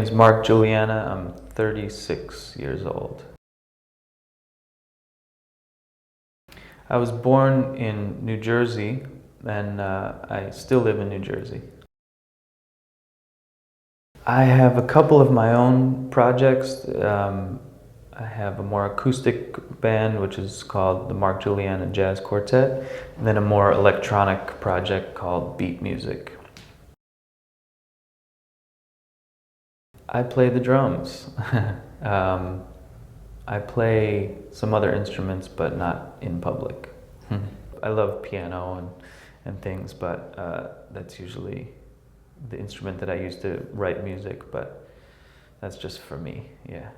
name is Mark Guiliana. I'm 36 years old. I was born in New Jersey, and I still live in New Jersey. I have a couple of my own projects. I have a more acoustic band, which is called the Mark Guiliana Jazz Quartet, and then a more electronic project called Beat Music. I play the drums. I play some other instruments, but not in public. I love piano and things, but that's usually the instrument that I use to write music, but that's just for me, yeah.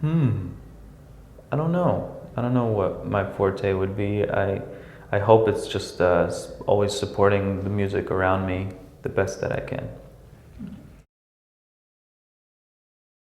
I don't know. I don't know what my forte would be. I hope it's just always supporting the music around me the best that I can.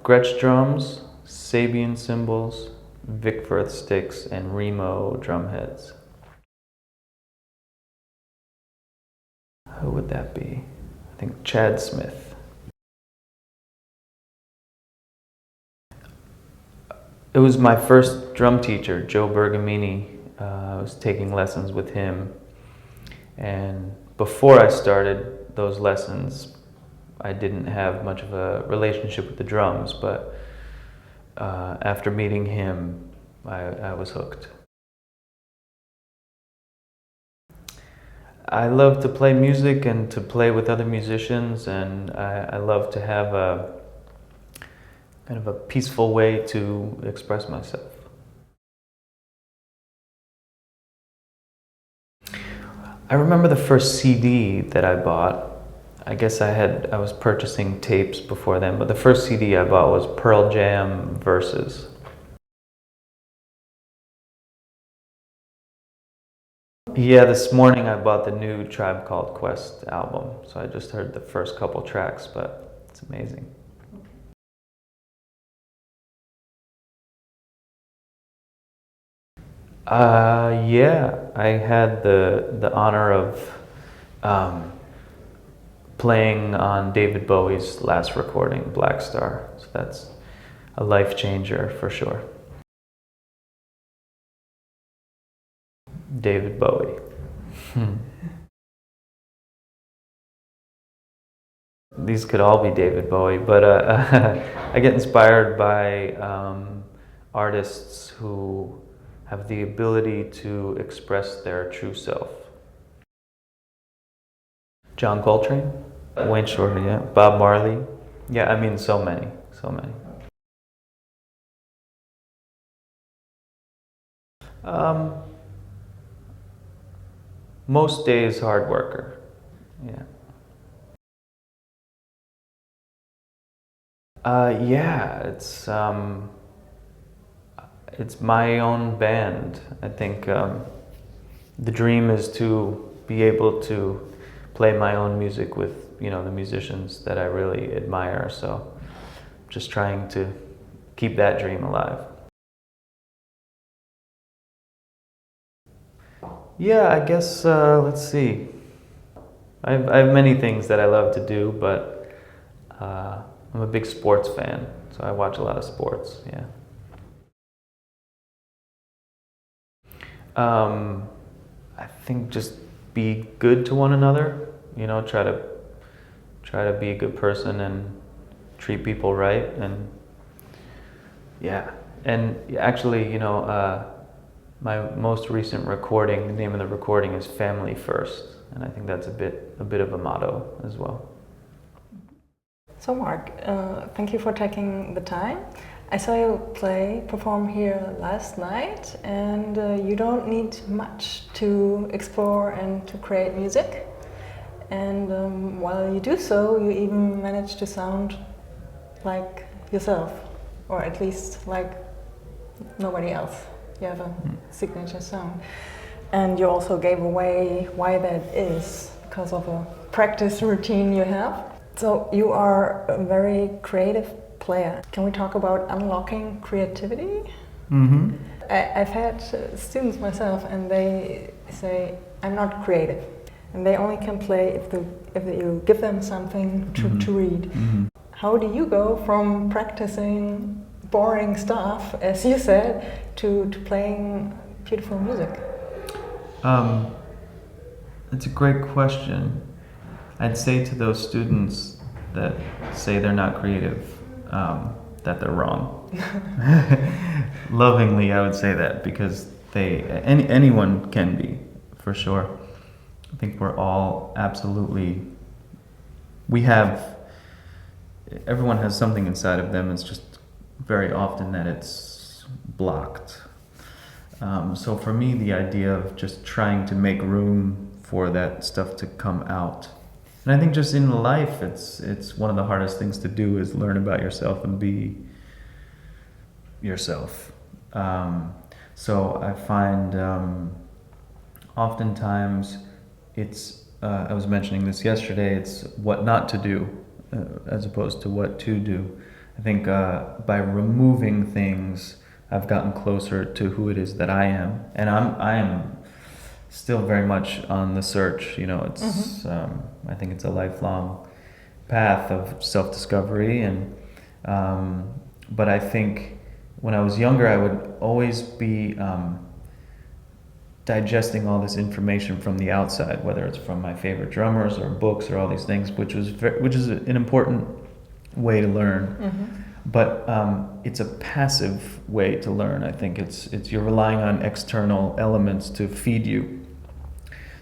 Gretsch drums, Sabian cymbals, Vic-Firth sticks, and Remo drumheads. Who would that be? I think Chad Smith. It was my first drum teacher, Joe Bergamini. I was taking lessons with him, and before I started those lessons, I didn't have much of a relationship with the drums, but after meeting him, I was hooked. I love to play music and to play with other musicians, and I love to have a kind of a peaceful way to express myself. I remember the first CD that I bought. I guess I was purchasing tapes before then, but the first CD I bought was Pearl Jam Versus. Yeah, this morning I bought the new Tribe Called Quest album, so I just heard the first couple tracks, but it's amazing. Yeah, I had the honor of playing on David Bowie's last recording, Black Star. So that's a life changer for sure. David Bowie. These could all be David Bowie, but I get inspired by artists who have the ability to express their true self. John Coltrane, Wayne Shorter, yeah, Bob Marley. Yeah, I mean, so many. Most days, hard worker, yeah. Yeah, it's my own band. I think the dream is to be able to play my own music with, the musicians that I really admire. So just trying to keep that dream alive. Yeah, I guess, let's see. I have many things that I love to do, but I'm a big sports fan, so I watch a lot of sports, yeah. I think just be good to one another, try to be a good person and treat people right, and yeah. And actually, my most recent recording, the name of the recording is Family First, and I think that's a bit of a motto as well. So Mark, thank you for taking the time. I saw you perform here last night, and you don't need much to explore and to create music. And while you do so, you even manage to sound like yourself, or at least like nobody else. You have a signature sound. And you also gave away why that is, because of a practice routine you have. So you are a very creative player. Can we talk about unlocking creativity? Mm-hmm. I've had students myself, and they say, I'm not creative. and they only can play if you give them something to read. How do you go from practicing boring stuff, as you said, to playing beautiful music? It's a great question. I'd say to those students that say they're not creative, that they're wrong. Lovingly, I would say that, because anyone can be, for sure. I think we're all absolutely, everyone has something inside of them. It's just very often that it's blocked. So for me, the idea of just trying to make room for that stuff to come out. And I think just in life, it's one of the hardest things to do, is learn about yourself and be yourself. So I find oftentimes it's, I was mentioning this yesterday, it's what not to do as opposed to what to do. I think by removing things, I've gotten closer to who it is that I am. And I am still very much on the search. It's I think it's a lifelong path of self-discovery. And but I think when I was younger, I would always be digesting all this information from the outside, whether it's from my favorite drummers or books or all these things, which is an important way to learn. But it's a passive way to learn. I think it's you're relying on external elements to feed you.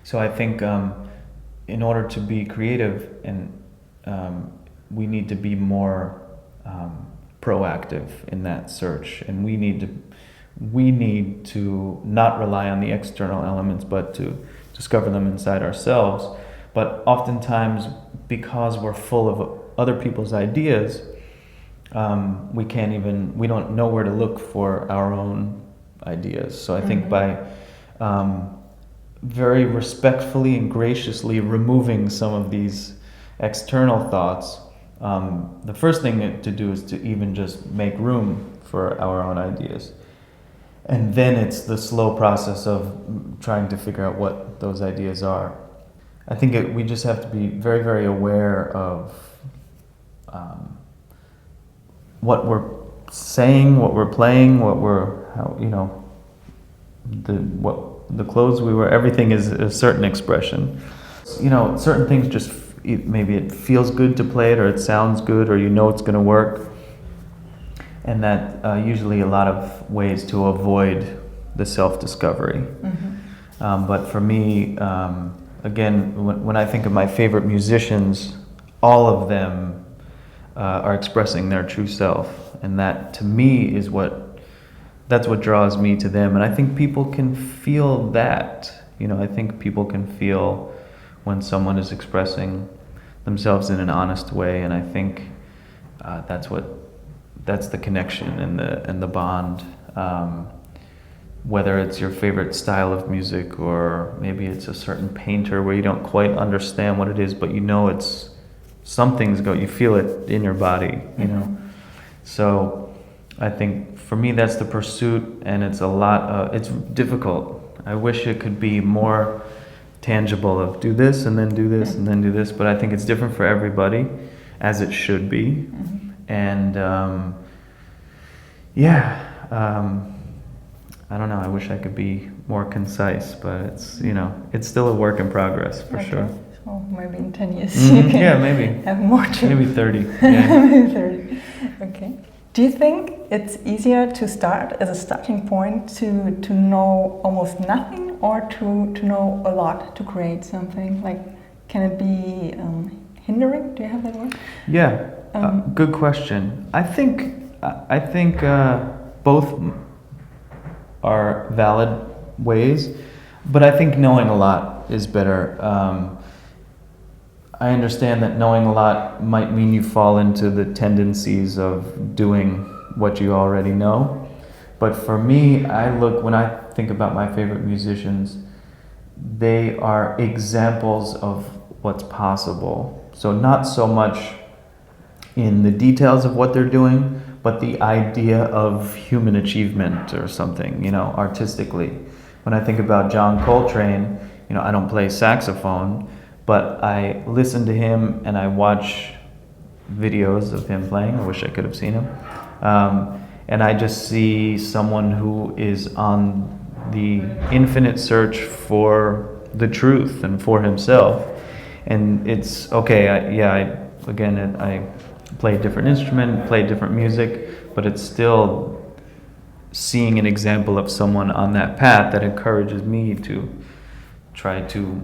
So I think in order to be creative, and we need to be more proactive in that search, and we need to not rely on the external elements, but to discover them inside ourselves. But oftentimes, because we're full of other people's ideas, we don't know where to look for our own ideas. So I think by very respectfully and graciously removing some of these external thoughts, the first thing to do is to even just make room for our own ideas. And then it's the slow process of trying to figure out what those ideas are. I think we just have to be very, very aware of what we're saying, what we're playing, the clothes we wear. Everything is a certain expression. Certain things just maybe it feels good to play it, or it sounds good, or it's going to work. And that usually a lot of ways to avoid the self-discovery. But for me, again, when I think of my favorite musicians, all of them are expressing their true self, and that to me is that's what draws me to them. And I think people can feel that. I think people can feel when someone is expressing themselves in an honest way, and I think that's the connection and the bond. Whether it's your favorite style of music, or maybe it's a certain painter where you don't quite understand what it is, but it's something's you feel it in your body, So I think for me that's the pursuit, and it's it's difficult. I wish it could be more tangible, of do this and then do this and then do this, but I think it's different for everybody, as it should be. And I don't know, I wish I could be more concise, but it's still a work in progress, for sure. So maybe in 10 years you can maybe have more to... Maybe 30. Yeah. Maybe 30. Okay. Do you think it's easier to start as a starting point to know almost nothing, or to know a lot to create something? Like, can it be hindering? Do you have that word? Yeah. Good question. I think both are valid ways, but I think knowing a lot is better. I understand that knowing a lot might mean you fall into the tendencies of doing what you already know, but for me, when I think about my favorite musicians, they are examples of what's possible. So not so much in the details of what they're doing, but the idea of human achievement or something, artistically. When I think about John Coltrane, I don't play saxophone, but I listen to him and I watch videos of him playing. I wish I could have seen him. And I just see someone who is on the infinite search for the truth and for himself. And it's okay, I play a different instrument, play different music, but it's still seeing an example of someone on that path that encourages me to try to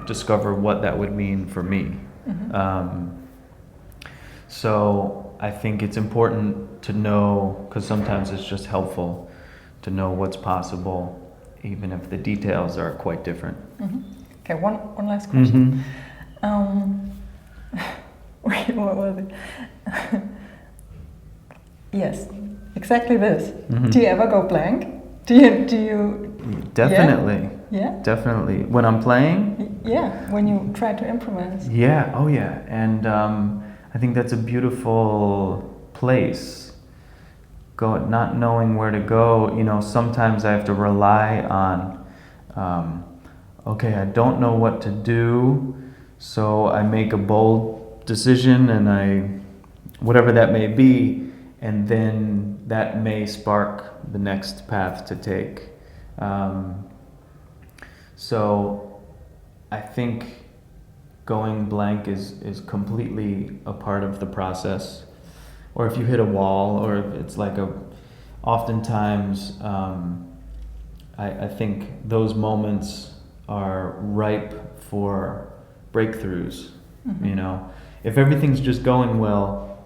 discover what that would mean for me. Mm-hmm. So I think it's important to know, because sometimes it's just helpful to know what's possible, even if the details are quite different. Mm-hmm. Okay, one last question. Mm-hmm. Wait, what was it? Yes, exactly this. Mm-hmm. Do you ever go blank? Do you? Definitely. Yeah? Definitely. When I'm playing? Yeah, when you try to improvise. Yeah, oh yeah. And I think that's a beautiful place. Not knowing where to go, sometimes I have to rely on, okay, I don't know what to do, so I make a bold decision and whatever that may be, and then that may spark the next path to take. So I think going blank is completely a part of the process. Or if you hit a wall, or if it's like oftentimes I think those moments are ripe for breakthroughs. Mm-hmm. If everything's just going well,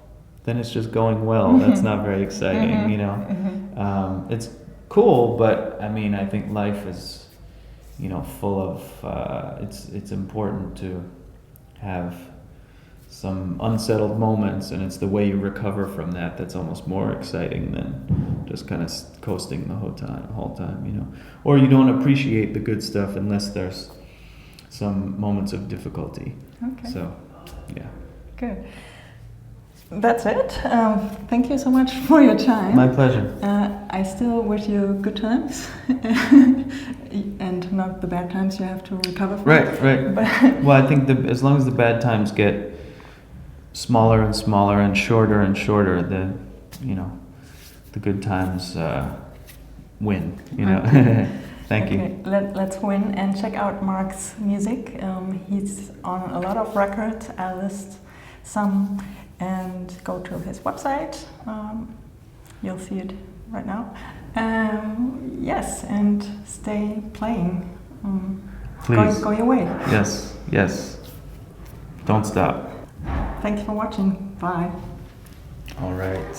then it's just going well. Mm-hmm. That's not very exciting. Mm-hmm. It's cool, but I think life is full of it's important to have some unsettled moments, and it's the way you recover from that that's almost more exciting than just kind of coasting the whole time. Or you don't appreciate the good stuff unless there's some moments of difficulty. Okay. So, yeah. Good. That's it. Thank you so much for your time. My pleasure. I still wish you good times and not the bad times you have to recover from. Right. Well, I think as long as the bad times get smaller and smaller and shorter, the good times win. Thank you. Let's win and check out Mark's music. He's on a lot of records. I'll list some. And go to his website. You'll see it right now. Yes, and stay playing. Please. Go your way. Yes. Don't stop. Thanks for watching. Bye. All right.